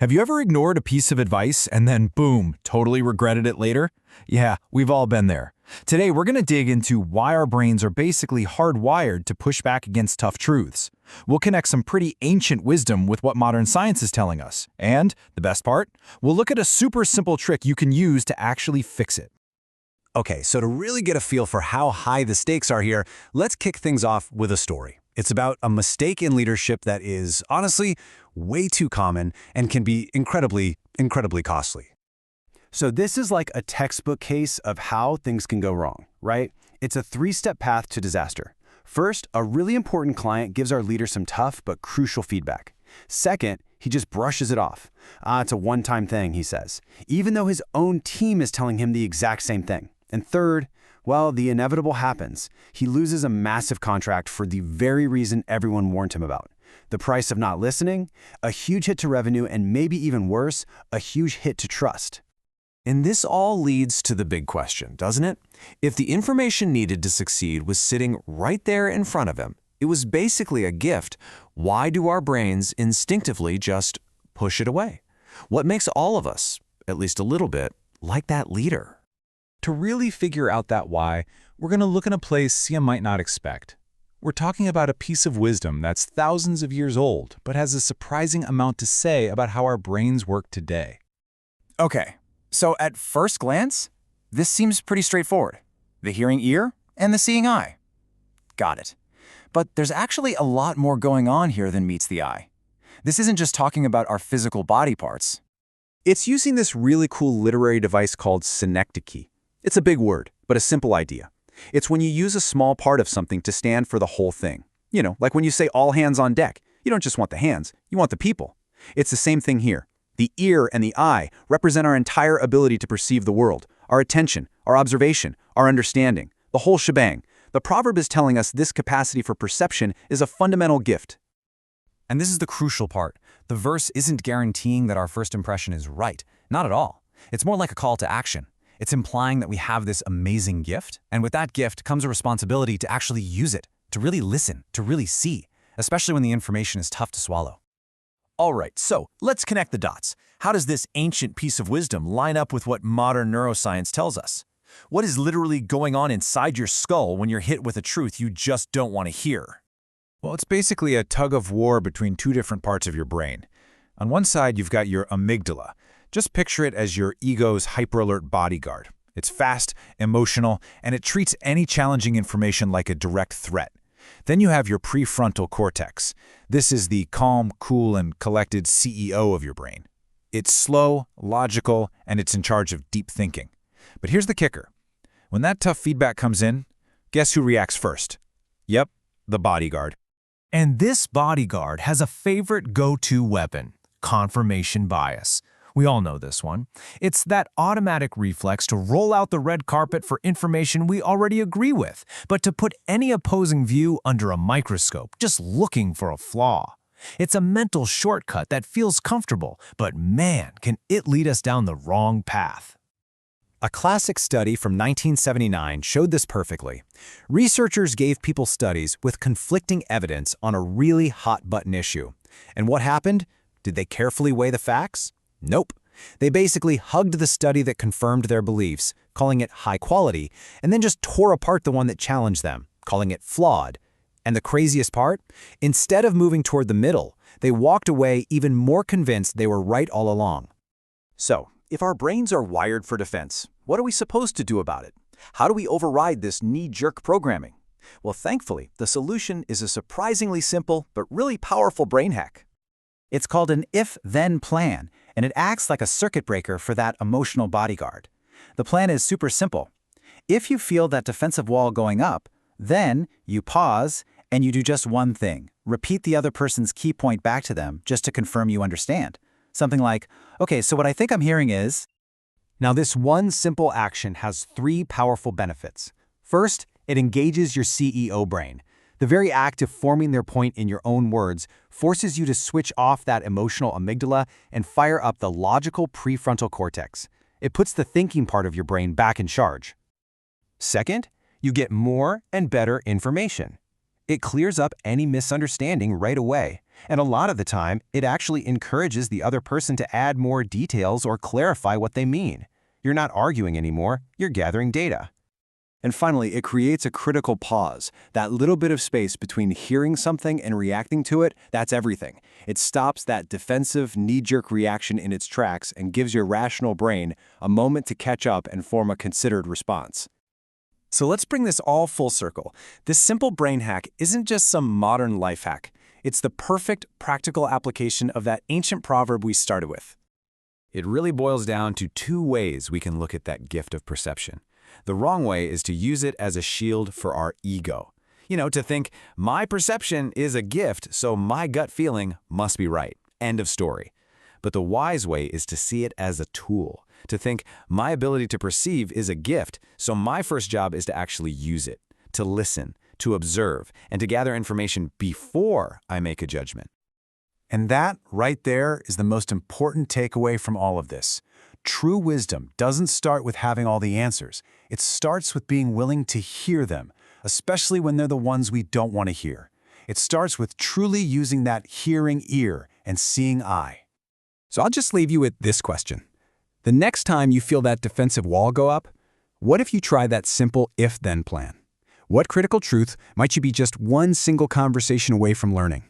Have you ever ignored a piece of advice and then boom, totally regretted it later? Yeah, we've all been there. Today, we're going to dig into why our brains are basically hardwired to push back against tough truths. We'll connect some pretty ancient wisdom with what modern science is telling us. And, the best part, we'll look at a super simple trick you can use to actually fix it. Okay, so to really get a feel for how high the stakes are here, let's kick things off with a story. It's about a mistake in leadership that is, honestly, way too common and can be incredibly costly. So this is like a textbook case of how things can go wrong, right? It's a three-step path to disaster. First, a really important client gives our leader some tough but crucial feedback. Second, he just brushes it off. It's a one-time thing, he says, even though his own team is telling him the exact same thing. And third, well, the inevitable happens. He loses a massive contract for the very reason everyone warned him about. The price of not listening, a huge hit to revenue, and maybe even worse, a huge hit to trust. And this all leads to the big question, doesn't it? If the information needed to succeed was sitting right there in front of him, it was basically a gift, why do our brains instinctively just push it away? What makes all of us, at least a little bit, like that leader? To really figure out that why, we're going to look in a place you might not expect. We're talking about a piece of wisdom that's thousands of years old, but has a surprising amount to say about how our brains work today. Okay, so at first glance, this seems pretty straightforward. The hearing ear and the seeing eye. Got it. But there's actually a lot more going on here than meets the eye. This isn't just talking about our physical body parts. It's using this really cool literary device called synecdoche. It's a big word, but a simple idea. It's when you use a small part of something to stand for the whole thing. You know, like when you say all hands on deck. You don't just want the hands, you want the people. It's the same thing here. The ear and the eye represent our entire ability to perceive the world, our attention, our observation, our understanding, the whole shebang. The proverb is telling us this capacity for perception is a fundamental gift. And this is the crucial part. The verse isn't guaranteeing that our first impression is right. Not at all. It's more like a call to action. It's implying that we have this amazing gift, and with that gift comes a responsibility to actually use it, to really listen, to really see, especially when the information is tough to swallow. All right, so let's connect the dots. How does this ancient piece of wisdom line up with what modern neuroscience tells us? What is literally going on inside your skull when you're hit with a truth you just don't want to hear? Well, it's basically a tug of war between two different parts of your brain. On one side, you've got your amygdala. Just picture it as your ego's hyper-alert bodyguard. It's fast, emotional, and it treats any challenging information like a direct threat. Then you have your prefrontal cortex. This is the calm, cool, and collected CEO of your brain. It's slow, logical, and it's in charge of deep thinking. But here's the kicker. When that tough feedback comes in, guess who reacts first? Yep, the bodyguard. And this bodyguard has a favorite go-to weapon, confirmation bias. We all know this one. It's that automatic reflex to roll out the red carpet for information we already agree with, but to put any opposing view under a microscope, just looking for a flaw. It's a mental shortcut that feels comfortable, but man, can it lead us down the wrong path. A classic study from 1979 showed this perfectly. Researchers gave people studies with conflicting evidence on a really hot-button issue. And what happened? Did they carefully weigh the facts? Nope. They basically hugged the study that confirmed their beliefs, calling it high quality, and then just tore apart the one that challenged them, calling it flawed. And the craziest part? Instead of moving toward the middle, they walked away even more convinced they were right all along. So, if our brains are wired for defense, what are we supposed to do about it? How do we override this knee-jerk programming? Well, thankfully, the solution is a surprisingly simple but really powerful brain hack. It's called an if-then plan, and it acts like a circuit breaker for that emotional bodyguard. The plan is super simple. If you feel that defensive wall going up, then you pause and you do just one thing. Repeat the other person's key point back to them just to confirm you understand. Something like, okay, so what I think I'm hearing is... Now this one simple action has three powerful benefits. First, it engages your CEO brain. The very act of forming their point in your own words forces you to switch off that emotional amygdala and fire up the logical prefrontal cortex. It puts the thinking part of your brain back in charge. Second, you get more and better information. It clears up any misunderstanding right away. And a lot of the time, it actually encourages the other person to add more details or clarify what they mean. You're not arguing anymore, you're gathering data. And finally, it creates a critical pause. That little bit of space between hearing something and reacting to it, that's everything. It stops that defensive, knee-jerk reaction in its tracks and gives your rational brain a moment to catch up and form a considered response. So let's bring this all full circle. This simple brain hack isn't just some modern life hack. It's the perfect, practical application of that ancient proverb we started with. It really boils down to two ways we can look at that gift of perception. The wrong way is to use it as a shield for our ego. To think, my perception is a gift, so my gut feeling must be right. End of story. But the wise way is to see it as a tool. To think, my ability to perceive is a gift, so my first job is to actually use it, to listen, to observe, and to gather information before I make a judgment. And that, right there, is the most important takeaway from all of this. True wisdom doesn't start with having all the answers. It starts with being willing to hear them, especially when they're the ones we don't want to hear. It starts with truly using that hearing ear and seeing eye. So I'll just leave you with this question. The next time you feel that defensive wall go up, what if you try that simple if-then plan? What critical truth might you be just one single conversation away from learning?